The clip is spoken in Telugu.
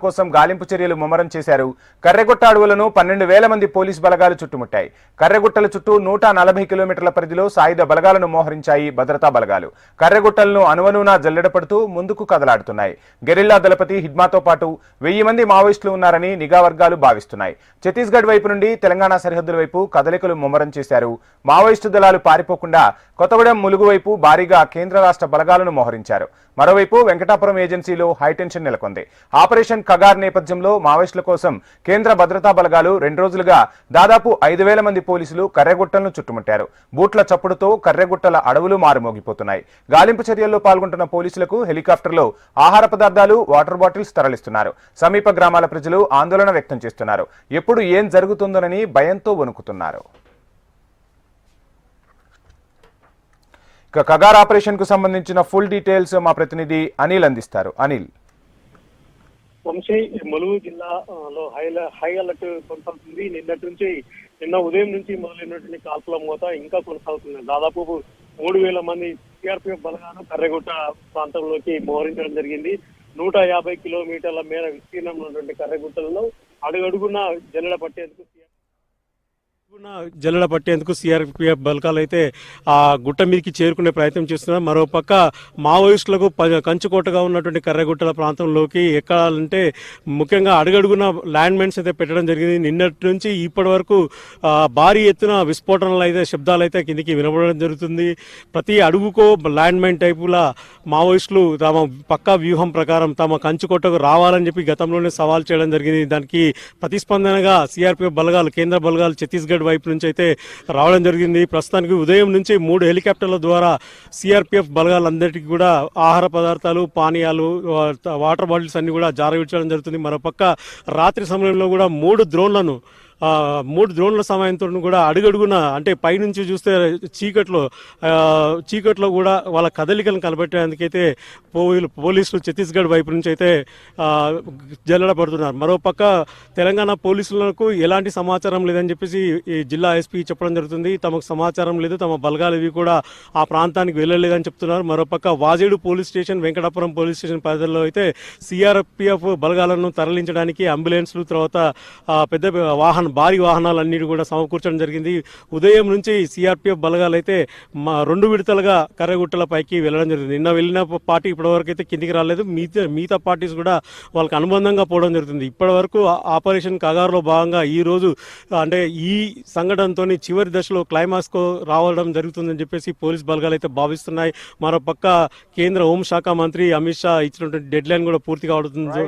కోసం గాలింపు చర్యలు ముమ్మరం చేశారు. కర్రెగుట్ట అడవులను 12,000 మంది పోలీసు బలగాలు చుట్టుముట్టాయి. కర్రెగుట్టల చుట్టూ 140 కిలోమీటర్ల పరిధిలో సాయుధ బలగాలను మోహరించాయి భద్రతా బలగాలు. కర్రెగుట్టలను అనువనునా జల్లెడపడుతూ ముందుకు కదలాడుతున్నాయి. గెరిల్లా దళపతి హిడ్మాతో పాటు 1000 మంది మావోయిస్టులు ఉన్నారని నిఘా వర్గాలు భావిస్తున్నాయి. ఛత్తీస్గఢ్ వైపు నుండి తెలంగాణ సరిహద్దుల వైపు కదలికలు ముమ్మరం చేశారు. మావోయిస్టు దళాలు పారిపోకుండా కొత్తగూడెం ములుగు వైపు భారీగా కేంద్ర రాష్ట్ర బలగాలను మోహరించారు. మరోవైపు వెంకటాపురం ఏజెన్సీలో హైటెన్షన్ నెలకొంది. ఆపరేషన్ కగార్ నేపథ్యంలో మావోయిస్టుల కోసం కేంద్ర భద్రతా బలగాలు 2 రోజులుగా దాదాపు 5,000 మంది పోలీసులు కర్రెగుట్టలను చుట్టుముట్టారు. బూట్ల చప్పుడుతో కర్రెగుట్టల అడవులు మారుమోగిపోతున్నాయి. గాలింపు చర్యల్లో పాల్గొంటున్న పోలీసులకు హెలికాప్టర్లో ఆహార పదార్థాలు, వాటర్ బాటిల్స్ తరలిస్తున్నారు. సమీప గ్రామాల ప్రజలు ఆందోళన వ్యక్తం చేస్తున్నారు. ఎప్పుడు ఏం జరుగుతుందోనని భయంతో వణుకుతున్నారు. కగార్ ఆపరేషన్ కు సంబంధించిన ఫుల్ డీటెయిల్స్ మా ప్రతినిధి అనిల్ అందిస్తారు. అనిల్. వంశీ, ములుగు జిల్లాలో హై అలర్ట్ కొనసాగుతుంది. నిన్న ఉదయం నుంచి మొదలైనటువంటి కాల్పుల మోత ఇంకా కొనసాగుతుంది. దాదాపు 3,000 మంది సిఆర్పిఎఫ్ బలగాలు కర్రెగుట్ట ప్రాంతంలోకి మోహరించడం జరిగింది. 150 కిలోమీటర్ల మేర విస్తీర్ణంలో ఉన్నటువంటి కర్రెగుట్టలలో అడుగడుగున జల్లెడ పట్టేందుకు సిఆర్పిఎఫ్ బలగాలు అయితే ఆ గుట్ట మీదకి చేరుకునే ప్రయత్నం చేస్తున్నారు. మరోపక్క మావోయిస్టులకు కంచుకోటగా ఉన్నటువంటి కర్రెగుట్టల ప్రాంతంలోకి ఎక్కాలంటే ముఖ్యంగా అడుగడుగున ల్యాండ్ మైన్స్ అయితే పెట్టడం జరిగింది. నిన్నటి నుంచి ఇప్పటి వరకు భారీ ఎత్తున విస్ఫోటనలు అయితే శబ్దాలు అయితే కిందికి వినబడడం జరుగుతుంది. ప్రతి అడుగుకో ల్యాండ్ మైన్ టైపుల మావోయిస్టులు తమ పక్కా వ్యూహం ప్రకారం తమ కంచుకోటకు రావాలని చెప్పి గతంలోనే సవాల్ చేయడం జరిగింది. దానికి ప్రతిస్పందనగా సిఆర్పిఎఫ్ బలగాలు, కేంద్ర బలగాలు ఛత్తీస్గఢ్ వైపు నుంచి అయితే రావడం జరిగింది. ప్రస్తుతానికి ఉదయం నుంచి 3 హెలికాప్టర్ల ద్వారా సిఆర్పిఎఫ్ బలగాలందరికీ కూడా ఆహార పదార్థాలు, పానీయాలు, వాటర్ బాటిల్స్ అన్ని కూడా జారవిడ్చడం జరుగుతుంది. మరోపక్క రాత్రి సమయంలో కూడా 3 డ్రోన్ల సహాయంతో కూడా అడుగడుగున అంటే పైనుంచి చూస్తే చీకట్లో కూడా వాళ్ళ కదలికలను కనబెట్టేందుకైతే పోలీసులు ఛత్తీస్గఢ్ వైపు నుంచి అయితే జల్లెడ పడుతున్నారు. మరోపక్క తెలంగాణ పోలీసులకు ఎలాంటి సమాచారం లేదని చెప్పేసి ఈ జిల్లా ఎస్పీ చెప్పడం జరుగుతుంది. తమకు సమాచారం లేదు, తమ బలగాలు ఇవి కూడా ఆ ప్రాంతానికి వెళ్ళలేదని చెప్తున్నారు. మరోపక్క Vajedu police station, Venkatapuram police station పరిధిలో అయితే సిఆర్పిఎఫ్ బలగాలను తరలించడానికి అంబులెన్స్లు, తర్వాత పెద్ద భారీ వాహనాలన్నిటి కూడా సమకూర్చడం జరిగింది. ఉదయం నుంచి సిఆర్పిఎఫ్ బలగాలు అయితే 2 విడతలుగా కర్రెగుట్టల పైకి వెళ్ళడం జరిగింది. నిన్న వెళ్ళిన పార్టీ ఇప్పటివరకు అయితే కిందికి రాలేదు. మిగతా పార్టీస్ కూడా వాళ్ళకి అనుబంధంగా పోవడం జరుగుతుంది. ఇప్పటివరకు ఆపరేషన్ కగార్లో భాగంగా ఈ రోజు అంటే ఈ సంఘటనతో చివరి దశలో క్లైమాక్స్కు రావడం జరుగుతుందని చెప్పేసి పోలీస్ బలగాలు అయితే భావిస్తున్నాయి. మరోపక్క కేంద్ర హోంశాఖ మంత్రి అమిత్ షా ఇచ్చినటువంటి డెడ్ లైన్ కూడా పూర్తిగా అవుతుంది.